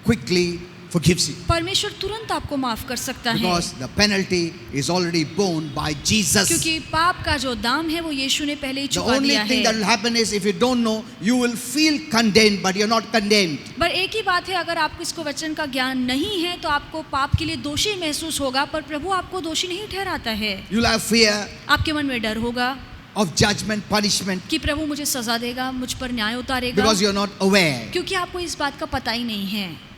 quickly forgives you परमेश्वर तुरंत आपको माफ कर सकता है, because the penalty is already borne by Jesus. क्योंकि पाप का जो दाम है वो यीशु ने पहले ही The चुका only दिया thing that है। will happen is if you don't know, you will feel condemned, but you're not condemned. पर एक ही बात है, अगर आपको इसको वचन का ज्ञान नहीं है तो आपको पाप के लिए दोषी महसूस होगा, पर प्रभु आपको दोषी नहीं ठहराता है। You'll have fear आपके मन में डर होगा of judgment, punishment, कि प्रभु मुझे सजा देगा, मुझ पर न्याय उतारेगा, because you're not aware. क्योंकि आपको इस बात का पता ही नहीं है।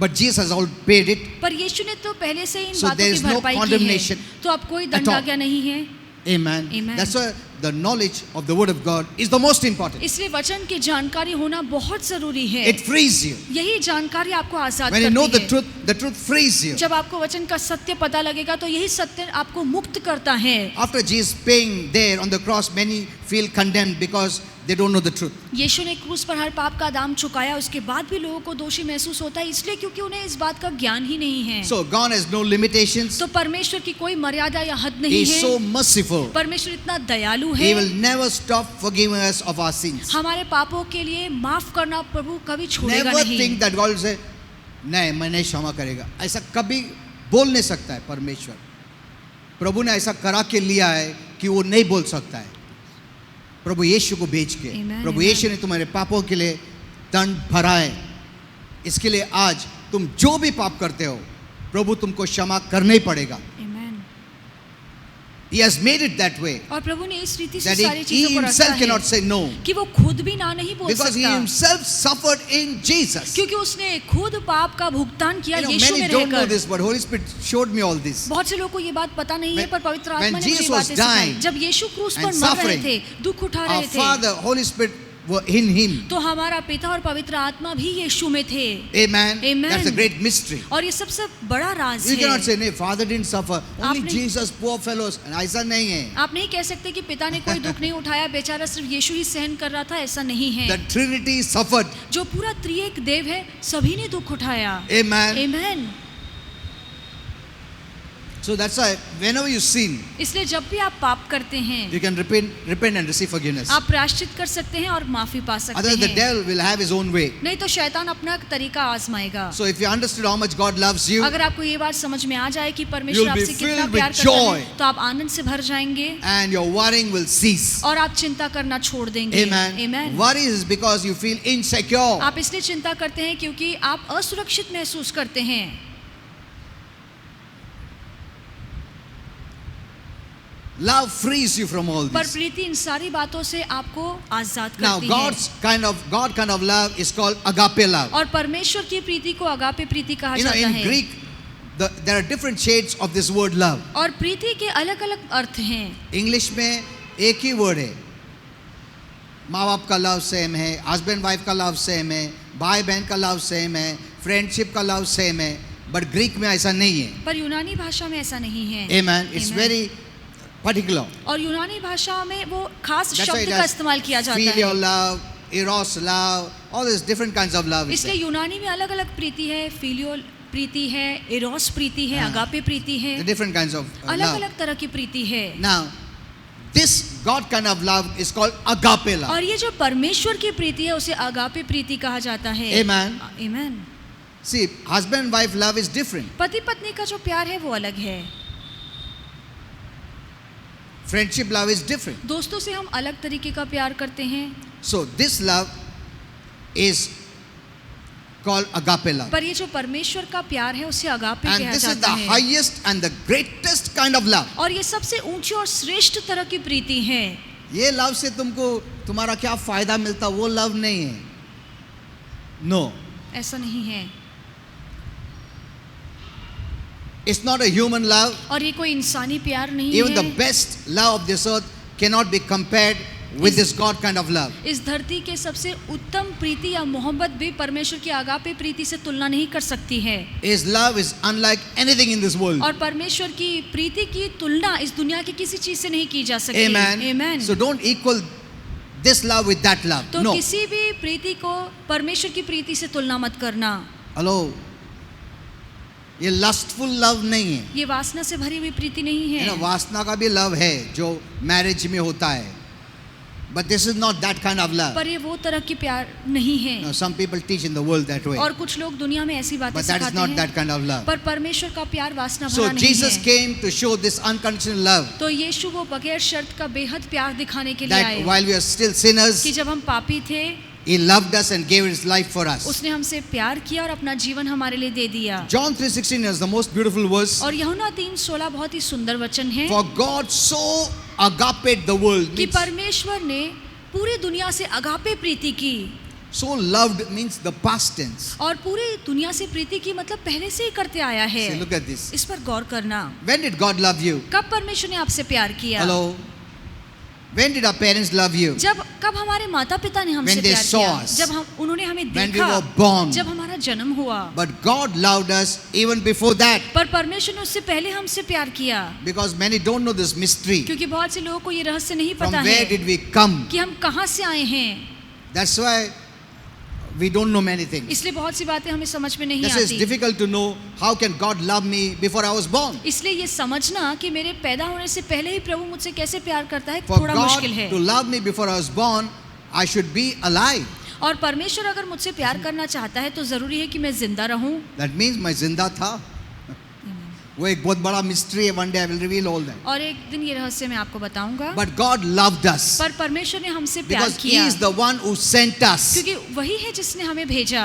But Jesus has all paid it. पर यीशु ने तो पहले से ही इन So बातों there की is no भरपाई की condemnation है, तो अब कोई at दंड all. आज्ञा नहीं है। Amen. Amen. That's why the knowledge of the Word of God is the most important. इसलिए वचन की जानकारी होना बहुत जरूरी है। It frees you. यही जानकारी आपको आजाद When you know करती the है। truth frees you. जब आपको वचन का सत्य पता लगेगा तो यही सत्य आपको मुक्त करता है। After Jesus paying there on the cross, many feel condemned because they don't know the truth. यीशु ने क्रूस पर हर पाप का दाम चुकाया, उसके बाद भी लोगों को दोषी महसूस होता है, इसलिए क्योंकि उन्हें इस बात का ज्ञान ही नहीं है। So God has no limitations. तो परमेश्वर की कोई मर्यादा या हद He नहीं is है। so merciful. परमेश्वर इतना दयालु है, He will never stop forgiving us of our sins. हमारे पापों के लिए माफ करना प्रभु कभी छोड़ेगा Never नहीं। think that God will say, नहीं मैं नहीं क्षमा करेगा, ऐसा कभी बोल नहीं सकता है परमेश्वर। प्रभु ने ऐसा करा के लिया है कि वो नहीं बोल सकता है। प्रभु यीशु को भेज के, Amen, प्रभु amen. यीशु ने तुम्हारे पापों के लिए दंड भरा है। इसके लिए आज तुम जो भी पाप करते हो, प्रभु तुमको क्षमा करना ही पड़ेगा। Amen. He has made it that way और प्रभु ने इस रीति से that सारी he चीजों को रखा himself है cannot say no कि वो खुद भी ना नहीं बोल because he सकता, himself suffered in Jesus. क्योंकि उसने खुद पाप का भुगतान किया You know, यीशु many में don't know रहकर। this, but Holy Spirit showed me all this. बहुत से लोगों को ये बात पता नहीं है, When- पर पवित्र when आत्मा ने मुझे Jesus ये was बातें सिखाई। dying जब यीशु क्रूस पर and मर रहे suffering, थे, दुख उठा Our रहे थे, Father, Holy Spirit were in him. तो हमारा पिता और पवित्र आत्मा भी यीशु में थे। Amen. Amen. That's a great mystery. और ये सबसे बड़ा राज You है। cannot say, no, Father didn't suffer. Only आपने- Jesus, poor fellows. And ऐसा नहीं है. आप नहीं कह सकते कि पिता ने कोई दुख नहीं उठाया, बेचारा सिर्फ यीशु ही सहन कर रहा था, ऐसा नहीं है। The Trinity suffered. जो पूरा त्रिएक देव है, सभी ने दुख उठाया। Amen. Amen. So that's why whenever you sin, इसलिए जब भी आप पाप करते हैं, you can repent and receive forgiveness. आप प्रायश्चित कर सकते हैं और माफी पा सकते Otherwise, the हैं। devil will have his own way. नहीं तो शैतान अपना तरीका आजमाएगा। So if you understood how much God loves you, अगर आपको ये बात समझ में आ जाए कि परमेश्वर You'll be आपसे कितना filled प्यार with करता joy. है, तो आप आनंद से भर जाएंगे and your worrying will cease. और आप चिंता करना छोड़ देंगे। Amen. Amen. Worry is because you feel insecure. आप इसलिए चिंता करते हैं क्योंकि आप असुरक्षित महसूस करते हैं। Love frees you from all पर this. प्रीति इन सारी बातों से आपको आजाद Now, करती God kind of love is called agape love. है। और परमेश्वर की प्रीति को अगापे प्रीति कहा You know, जाता in है। Greek, there are different shades of this word love. और प्रीति के अलग अलग अर्थ हैं। इंग्लिश में एक ही वर्ड है। माँ बाप का लव सेम है, हस्बैंड वाइफ का लव सेम है, भाई बहन का लव सेम है, फ्रेंडशिप का लव सेम है, बट ग्रीक में ऐसा नहीं है। पर यूनानी भाषा में ऐसा नहीं है। Amen. It's Amen. very particular. और यूनानी भाषा में वो खास That's why शब्द it का has इस्तेमाल किया जाता filial है। love, eros love, all these different kinds of love. is इसलिए there. यूनानी में अलग अलग प्रीति है, फिलियो प्रीति है, एरोस प्रीति है, हाँ। अगापे प्रीति है, The different kinds of अलग love. अलग तरह की प्रीति है। Now, this God kind of love is called agape love. और ये जो परमेश्वर की प्रीति है उसे अगापे प्रीति कहा जाता है। Amen. Amen. See, husband wife love is different. पति पत्नी का जो प्यार है वो अलग है। Friendship love is different. दोस्तों से हम अलग तरीके का प्यार करते हैं। So this love is called agape love. पर ये जो परमेश्वर का प्यार है उसे अगापे And कहा this is the जाता है। highest and the greatest kind of love. और ये सबसे ऊंची और श्रेष्ठ तरह की प्रीति है। ये लव से तुमको तुम्हारा क्या फायदा मिलता, वो लव नहीं है. No, ऐसा नहीं है। it's not a human love. और ये कोई इंसानी प्यार नहीं Even है। the best love of this earth cannot be compared with this God kind of love. इस धरती के सबसे उत्तम प्रीति या मोहब्बत भी परमेश्वर की आगापे प्रीति से तुलना नहीं कर सकती है। His love is unlike anything in this world. और परमेश्वर की प्रीति की तुलना इस दुनिया की किसी चीज से नहीं की जा सकती। Amen. Amen. So don't equal this love with that love. तो No. किसी भी प्रीति को परमेश्वर की प्रीति से तुलना मत करना। हेलो, ये लस्टफुल लव नहीं है। ये वासना से भरी हुई प्रीति नहीं है ना, है। वासना का भी लव है जो मैरिज में होता है, but this is not that kind of love. पर ये वो तरह की प्यार नहीं है। Now, some people teach in the world that way, और कुछ लोग दुनिया में ऐसी बातें but that is सिखाते not हैं, that kind of love. पर परमेश्वर का प्यार वासना So भरा नहीं Jesus है। came to show this unconditional love, तो यीशु वो बगैर शर्त का बेहद प्यार दिखाने के लिए that आए while we are still sinners, कि जब हम पापी थे He loved us and gave His life for us. उसने हमसे प्यार किया और अपना जीवन हमारे लिए दे दिया। John 3:16 is the most beautiful verse. और यूहन्ना 3:16 बहुत ही सुंदर वचन है For God so agaped the world. कि Means परमेश्वर ने पूरी दुनिया से अगापे प्रीति की। so loved means the past tense. और पूरी दुनिया से प्रीति की मतलब पहले से ही करते आया है। See, look at this. इस पर गौर करना। When did God love you? कब परमेश्वर ने आपसे प्यार किया? Hello. When did our parents love you? कब हमारे माता पिता ने हमसे When they प्यार saw किया? us. जब हम उन्होंने हमें When we देखा, were born. जब हमारा जन्म हुआ। But God loved us even before that. पर परमेश्वर ने उससे पहले हमसे प्यार किया। Because many don't know this mystery. क्योंकि बहुत से लोगों को ये रहस्य नहीं From पता where है did we come? कि हम कहाँ से आए हैं। That's why we don't know many things. इसलिए बहुत सी बातें हमें समझ में नहीं This is आती। difficult to know how can God love me before I was born. इसलिए ये समझना कि मेरे पैदा होने से पहले ही प्रभु मुझसे कैसे प्यार करता है For थोड़ा God मुश्किल है। to love me before I was born, I should be alive. और परमेश्वर अगर मुझसे प्यार करना चाहता है तो जरूरी है कि मैं जिंदा रहूं। That means मैं जिंदा था। वो एक बहुत बड़ा mystery है. One day I will reveal all that. और एक दिन ये रहस्य मैं आपको बताऊंगा। But God loved us पर परमेश्वर ने हमसे प्यार because He किया is the one who sent us क्योंकि वही है जिसने हमें भेजा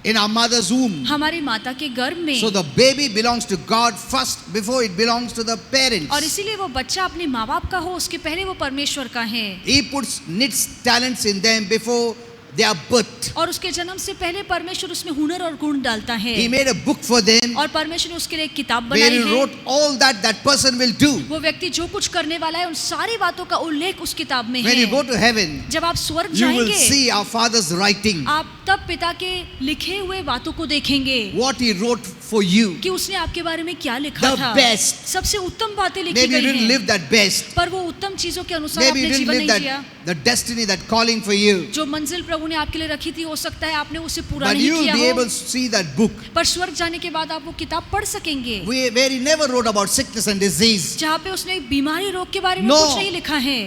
in our mother's womb. हमारी माता के गर्भ में। So the baby belongs to God first before it belongs to the और parents. इसीलिए वो बच्चा अपने माँ बाप का हो उसके पहले वो परमेश्वर का है। He puts knits talents in them before they are birthed. और उसके जन्म से पहले परमेश्वर उसमें हुनर और गुण डालता है। He made a book for them और परमेश्वर ने उसके लिए एक किताब where बनाई He है। wrote all that that person will do. वो व्यक्ति जो कुछ करने वाला है उन सारी बातों का उल्लेख उस किताब में When है। you go to heaven, जब आप स्वर्ग you will जाएंगे see our Father's writing, आप तब पिता के लिखे हुए बातों को देखेंगे what He wrote for you. कि उसने आपके बारे में क्या लिखा The था। best. सबसे उत्तम बातें लिखी Maybe you गई didn't हैं। live that best. पर वो उत्तम चीजों के अनुसार Maybe you अपने didn't जीवन live नहीं जिया। that the destiny, that calling for you. जो मंजिल प्रभु ने आपके लिए रखी थी हो सकता है आपने उसे पूरा But नहीं you will किया be able हो। to see that book पर स्वर्ग जाने के बाद आप वो किताब पढ़ सकेंगे where He never wrote about sickness and disease. जहाँ पे उसने बीमारी रोग के बारे में No. कुछ नहीं लिखा है।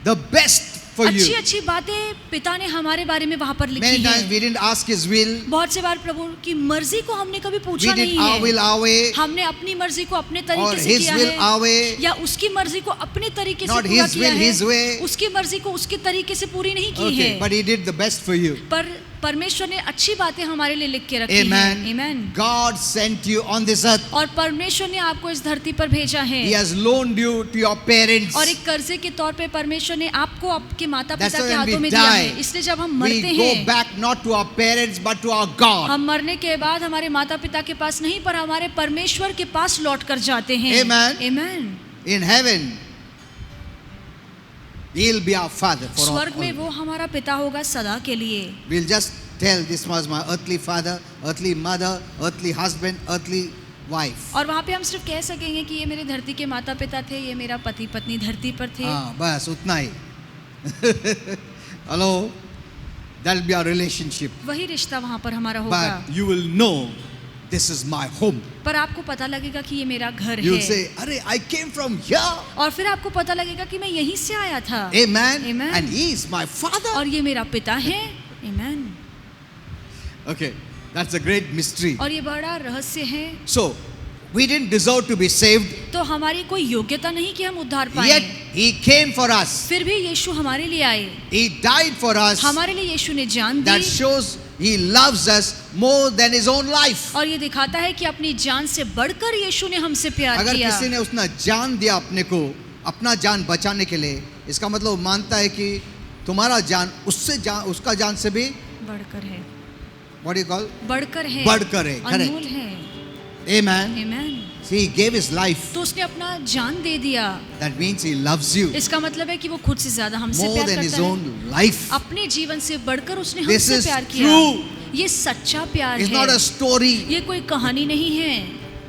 The best for अच्छी you. अच्छी बातें पिता ने हमारे बारे में वहाँ पर लिखी Many times है। we didn't ask His will. बहुत से बार प्रभु की मर्जी को हमने कभी We पूछा did नहीं our will है। our way, हमने अपनी मर्जी को अपने or तरीके से His किया will है our way. या उसकी मर्जी को अपने तरीके से Not पूरा His किया will, है। His way. उसकी मर्जी को उसके तरीके से पूरी नहीं की Okay, है। but He did the best for you. पर परमेश्वर ने अच्छी बातें हमारे लिए लिख के रखी Amen. हैं। Amen. God sent you on this earth. और परमेश्वर ने आपको इस धरती पर भेजा है। He has loaned you to your parents. और एक कर्जे के तौर पे परमेश्वर ने आपको आपके माता That's पिता why के when हाथों we में दिया है। die, इसलिए जब हम We मरते go हैं back not to our parents but to our God. हम मरने के बाद हमारे माता पिता के पास नहीं पर हमारे परमेश्वर के पास लौट कर जाते हैं। Amen. Amen. In heaven, He'll be our Father for all. स्वर्ग में वो हमारा पिता होगा सदा के लिए। We'll just tell this was my earthly father, earthly mother, earthly husband, earthly wife. और वहाँ पे हम सिर्फ कह सकेंगे कि ये मेरे धरती के माता पिता थे, ये मेरा पति पत्नी धरती पर थे। हाँ बस उतना ही. Hello, that'll be our relationship. वही रिश्ता वहाँ पर हमारा होगा। But you will know this is my home. पर आपको पता लगेगा कि ये मेरा घर You'll है। say, "Arey, I came from here." और फिर आपको पता लगेगा कि मैं यहीं से आया था। Amen. Amen. And He is my Father. और ये मेरा पिता है। Amen. Okay, that's a great mystery. और ये बड़ा रहस्य है। So, we didn't deserve to be saved, तो हमारी कोई योग्यता नहीं कि हम उद्धार yet पाए। He came for us. फिर भी यीशु हमारे लिए आए। He died for us. हमारे लिए यीशु ने जान That the. shows He loves us more than His own life. और ये दिखाता है कि अपनी जान से बढ़कर यीशु ने हमसे प्यार अगर किया। किसी ने उसने जान दिया अपने को, अपना जान बचाने के लिए, इसका मतलब वो मानता है कि तुम्हारा जान उसका जान से भी बढ़कर है। what do you call? बढ़कर है। बढ़कर है, correct. अनमोल है। Amen. Amen. See, He gave His life. तो उसने अपना जान दे दिया। That means He loves you इसका मतलब है कि वो खुद से ज्यादा हमसे more प्यार than His करता है। own life. अपने जीवन से बढ़कर उसने This हमसे is प्यार किया। true. ये सच्चा प्यार It's not a है। story. ये कोई कहानी नहीं है।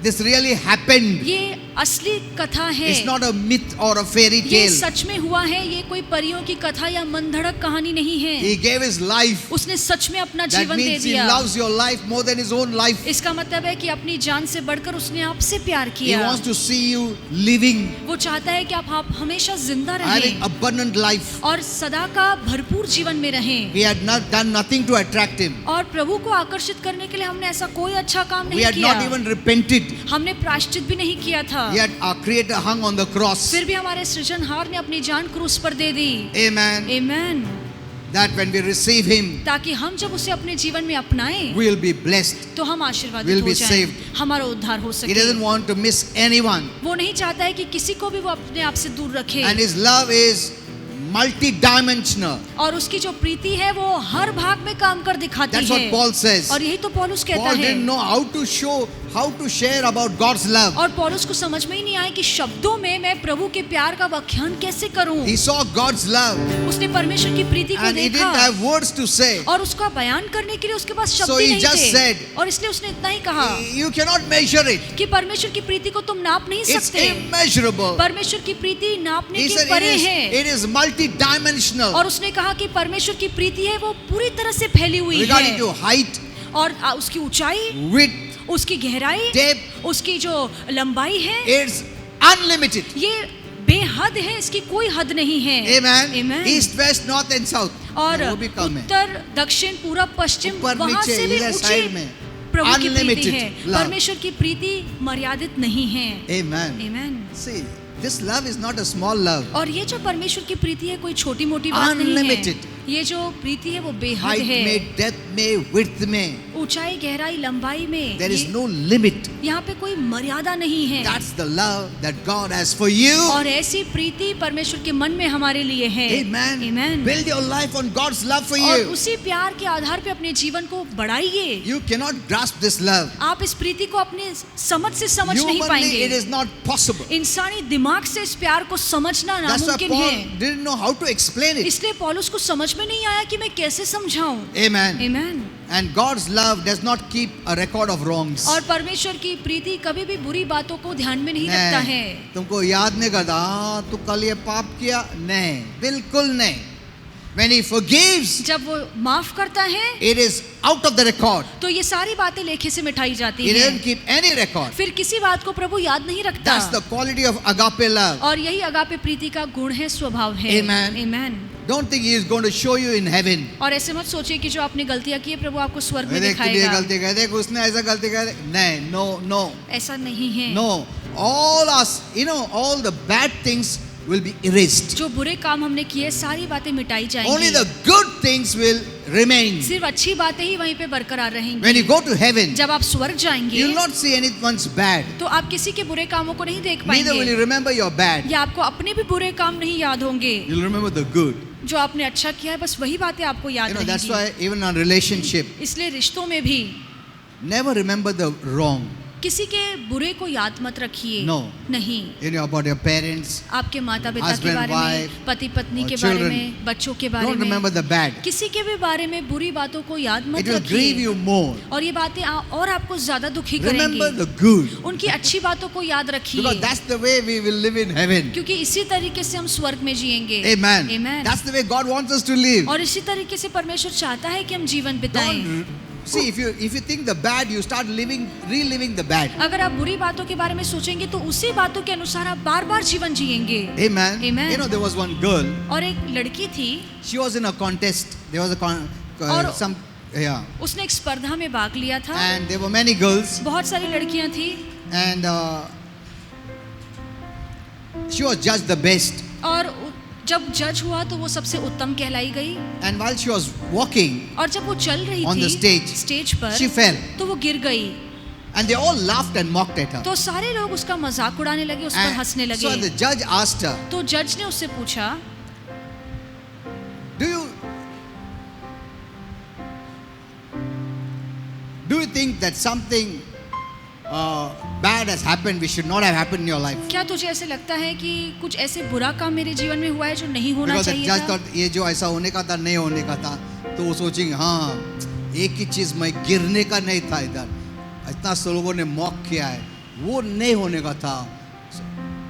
This really happened. ये असली कथा है। It's not a myth or a fairy ये tale. सच में हुआ है, ये कोई परियों की कथा या मनधड़क कहानी नहीं है। He gave his life. उसने सच में अपना That जीवन दे means he दिया। loves your life more than his own life. इसका मतलब है कि अपनी जान से बढ़कर उसने आपसे प्यार He किया। wants to see you living, वो चाहता है कि आप हमेशा जिंदा having रहें abundant life. और सदा का भरपूर जीवन में रहें। We had not done nothing to attract him. और प्रभु को आकर्षित करने के लिए हमने ऐसा कोई अच्छा काम We नहीं had किया। not even repented. हमने प्रायश्चित भी नहीं किया था। Yet our Creator hung on the cross. फिर भी हमारे सृजनहार ने अपनी जान क्रूस पर दे दी। Amen. आमीन। That when we receive Him, ताकि हम जब उसे अपने जीवन में अपनाएं we will be blessed. तो हम We'll आशीर्वादित be हो जाएं, saved. हमारा उद्धार हो He सके। doesn't want to miss anyone. वो नहीं चाहता है कि किसी को भी वो अपने आप से दूर रखे। And His love is multi-dimensional. और उसकी जो प्रीति है वो हर भाग में काम कर दिखाती That's what है। Paul says. और यही तो पौलुस कहता Paul है। didn't know how to share about God's love. और पौलुस को समझ में ही नहीं आया कि शब्दों में मैं प्रभु के प्यार का व्याख्यान कैसे करूं। He saw God's love उसने परमेश्वर की प्रीति को and he देखा didn't have words to say. और उसका बयान करने के लिए उसके पास शब्द So ही he नहीं just थे। said, और इसलिए उसने इतना ही कहा You cannot measure it. कि परमेश्वर की प्रीति को तुम नाप नहीं It's सकते। immeasurable. परमेश्वर की प्रीति नापने He के said परे है। it is multi-dimensional. और उसने कहा कि परमेश्वर की प्रीति है वो पूरी तरह से फैली हुई Regarding है। to height, और उसकी ऊंचाई, width, उसकी गहराई, depth, उसकी जो लंबाई है it's unlimited. ये बेहद है, इसकी कोई हद नहीं है। Amen. Amen. East, west, north and south. और वो भी कम है. उत्तर, दक्षिण, पूरब, पश्चिम, ऊपर, वहां नीचे, से भी इधर ऊंची साइड में प्रभु की प्रीति unlimited है। love. परमेश्वर की प्रीति मर्यादित नहीं है। Amen. आमीन। See, this love is not a small love. और ये जो परमेश्वर की प्रीति है कोई छोटी मोटी बात नहीं है। Unlimited. ये जो प्रीति है वो बेहद Height है। में, depth में, width में. ऊंचाई, गहराई, लंबाई में There is ये- no limit. यहाँ पे कोई मर्यादा नहीं है। That's the love that God has for you. और ऐसी प्रीति परमेश्वर के मन में हमारे लिए है। Amen. Amen. Build your life on God's love for और you. उसी प्यार के आधार पे अपने जीवन को बढ़ाइए। You cannot grasp this love. आप इस प्रीति को अपने समझ से समझ नहीं Humanly, it पाएंगे। is not possible. इंसानी दिमाग से इस प्यार को समझना That's why नामुमकिन Paul है। didn't know how to explain it. इसलिए पौलुस को समझ में नहीं आया कि मैं कैसे समझाऊं। Amen. आमीन। And God's love does not keep a record of wrongs. और परमेश्वर की प्रीति कभी भी बुरी बातों को ध्यान में नहीं रखता है। नहीं, तुमको याद नहीं करता, हाँ तू कल ये पाप किया, नहीं, बिल्कुल नहीं. When He forgives, जब वो माफ करता है it is out of the record. तो ये सारी बातें लेखे से मिटाई जाती He हैं। doesn't keep any record. फिर किसी बात को प्रभु याद नहीं रखता। That's the quality of agape love. और यही अगापे प्रीति का गुण है, स्वभाव है। Amen. आमीन। Don't think He is going to show you in heaven. और ऐसे मत सोचिए कि जो आपने गलतियां की है प्रभु आपको स्वर्ग में देख तूने ये दिखाएगा। गलती कर, देख उसने ऐसा गलती कर, नहीं, no. ऐसा नहीं है। No, all us, all the bad things will be erased. जो बुरे काम हमने किए सारी बातें मिटाई Only जाएंगी। the good things will remain. सिर्फ अच्छी बातें ही वहीं पे बरकरार रहेंगी। When you go to heaven, जब आप स्वर्ग जाएंगे you will not see anyone's bad. तो आप किसी के बुरे कामों को नहीं देख Neither will पाएंगे। you remember your bad. या आपको अपने भी बुरे काम नहीं याद होंगे। You'll remember the good. जो आपने अच्छा किया है बस वही बातें आपको याद That's रहेंगी। why even on relationship, इसलिए रिश्तों में भी never remember the wrong. किसी के बुरे को याद मत रखिए। No. नहीं। About your parents. आपके माता पिता के Husband, बारे wife, में, पति पत्नी or के बारे children. में, बच्चों के बारे Don't remember में, the bad. किसी के भी बारे में बुरी बातों को याद मत It will grieve रखिए। you more. और ये बातें और आपको ज्यादा दुखी Remember करेंगी। the good. उनकी अच्छी बातों को याद Because रखिए। that's the way we will live in heaven. क्योंकि इसी तरीके से हम स्वर्ग में जिएंगे। Amen. Amen. That's the way God wants us to live. और इसी तरीके से परमेश्वर चाहता है कि हम जीवन बिताएं। Don't see if you think the bad, you start reliving the bad. अगर आप बुरी बातों के बारे में सोचेंगे तो उसी बातों के अनुसार आप बार बार जीवन जिएंगे। Amen. Amen. There was one girl. और एक लड़की थी, She was in a contest. There was और- उसने एक स्पर्धा में भाग लिया था। And there were many girls. बहुत सारी लड़कियां थी And she was judged the best. और जब जज हुआ तो वो सबसे उत्तम कहलाई गई। And while she was walking, और जब वो चल रही On the थी stage, स्टेज पर she fell. तो वो गिर गई। And they all laughed and mocked at her. तो सारे लोग उसका मजाक उड़ाने लगे, उस पर हंसने And लगे। so the judge asked her, तो जज ने उससे पूछा, do you think that something bad has happened which should not have happened in your life? क्या तुझे ऐसे लगता है कि कुछ ऐसे बुरा काम मेरे जीवन में हुआ है जो नहीं होना Because the चाहिए judge था? thought ये जो ऐसा होने का था नहीं होने का था, तो वो सोचेंगे हाँ एक ही चीज मैं गिरने का नहीं था, इधर इतना सब लोगों ने मॉक किया है, वो नहीं होने का था।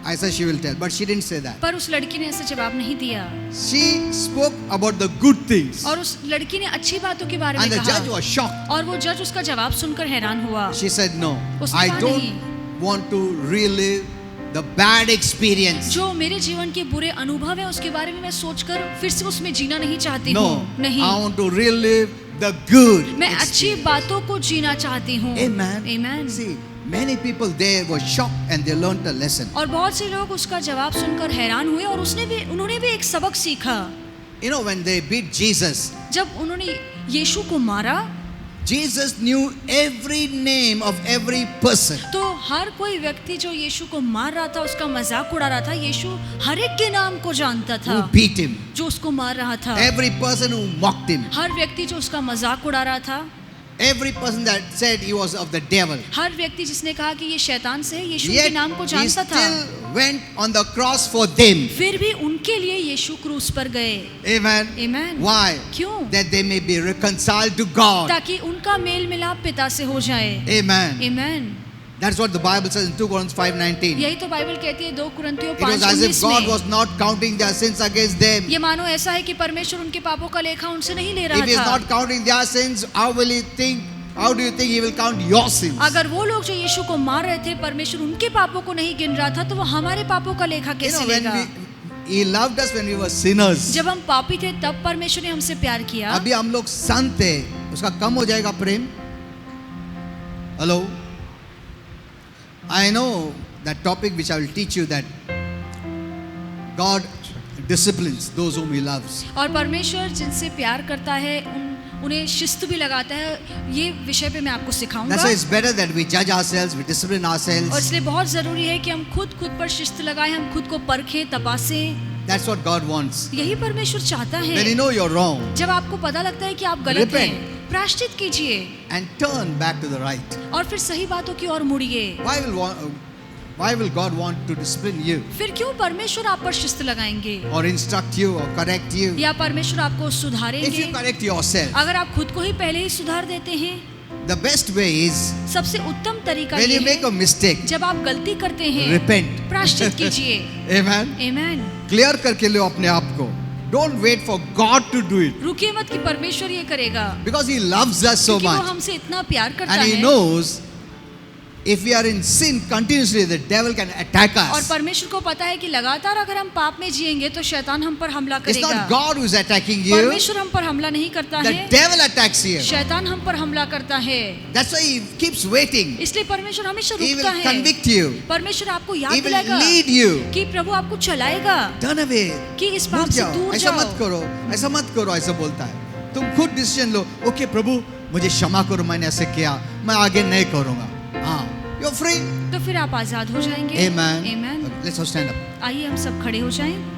ऐसा she will tell, but she didn't say that. पर उस लड़की ने ऐसा जवाब नहीं दिया She spoke about the good things. और उस लड़की ने अच्छी बातों के बारे And में the judge कहा was shocked. और वो जज उसका जवाब सुनकर हैरान हुआ। She said, no, उसने I कहा don't want to relive the bad experience. जो मेरे जीवन के बुरे अनुभव है उसके बारे में मैं सोचकर फिर से उसमें जीना नहीं चाहती No, हूँ। नहीं, I want to relive the good मैं अच्छी experience. बातों को जीना चाहती हूँ। Amen. Amen. See, many people there were shocked and they learned a lesson. और बहुत से लोग उसका जवाब सुनकर हैरान हुए और उन्होंने भी एक सबक सीखा। You know, when they beat Jesus, जब उन्होंने यीशु को मारा Jesus knew every name of every person. तो हर कोई व्यक्ति जो यीशु को मार रहा था उसका मजाक उड़ा रहा था, यीशु हर एक के नाम को जानता था Who beat him? जो उसको मार रहा था। Every person who mocked him. हर व्यक्ति जो उसका मजाक उड़ा रहा था, Every person that said he was of the devil. हर व्यक्ति जिसने कहा कि ये शैतान से है, यीशु Yet के नाम को he जानता था। still went on the cross for them. फिर भी उनके लिए यीशु क्रूस पर गए। Amen. Amen. Why? क्यों? That they may be reconciled to God. ताकि उनका मेल मिलाप पिता से हो जाए। Amen. Amen. That's what the Bible says in 2 Corinthians 5:19. यही तो बाइबल कहती है 2 कुरिन्थियों It was as if 5:19 God में। was not counting their sins against them. ये मानो ऐसा है कि परमेश्वर उनके पापों का लेखा उनसे नहीं ले रहा If he is था। not counting their sins, how do you think he will count your sins? अगर वो लोग जो यीशु को मार रहे थे परमेश्वर उनके पापों को नहीं गिन रहा था तो वो हमारे पापों का लेखा You कैसे know, when लेगा? he loved us when we were sinners. जब हम पापी थे तब परमेश्वर ने हमसे प्यार किया। अभी हम लोग संत है, उसका कम हो जाएगा प्रेम? Hello? I know that topic which I will teach you, that God disciplines those whom he loves. और परमेश्वर जिनसे प्यार करता है उन्हें शिस्त भी लगाता है। ये विषय पे मैं आपको सिखाऊंगा। That's why it's better that we judge ourselves, we discipline और ourselves. इसलिए बहुत जरूरी है कि हम खुद पर शिस्त लगाएं, हम खुद को परखें, तपासें। That's what God wants. यही परमेश्वर चाहता है। When you know you're wrong जब आपको पता लगता है कि आप गलत Repent. हैं, प्रायश्चित कीजिए and turn back to the right. और फिर सही बातों की ओर मुड़िए। Why will God want to discipline you फिर क्यों परमेश्वर आप पर शिस्त लगाएंगे or instruct you or correct you? या परमेश्वर आपको If सुधारेंगे? you correct yourself, अगर आप खुद को ही पहले ही सुधार देते हैं, the best way is सबसे उत्तम तरीका when ये you make a है mistake, जब आप गलती करते हैं repent. प्रायश्चित कीजिए। Amen. आमेन। Clear करके लो अपने आप को. Don't wait for God to do it, रुकिए मत कि परमेश्वर ये करेगा, because he loves us so क्योंकि वो much हमसे इतना प्यार करता and he है। knows if we are in sin continuously, the devil can attack और us. परमेश्वर को पता है कि लगातार अगर हम पाप में जिएंगे तो शैतान हम पर हमला It's करेगा। not God who is attacking you, परमेश्वर हम पर हमला नहीं करता the है, devil attacks you. शैतान हम पर हमला करता है। That's why he keeps waiting. इसलिए परमेश्वर हमेशा He रुकता will है। convict you. परमेश्वर आपको He याद will दिलाएगा lead you. कि प्रभु आपको चलाएगा Turn away. कि इस मुड़ पाप से जाओ, दूर ऐसा जाओ। मत करो, ऐसा मत करो, ऐसा बोलता है। तुम खुद डिसीजन लो, ओके प्रभु मुझे क्षमा करो, मैंने ऐसे किया, मैं आगे नहीं करूंगा। हाँ, you're free. तो फिर आप आजाद हो जाएंगे। Amen. Amen। Let's all stand up. आइए हम सब खड़े हो जाएं।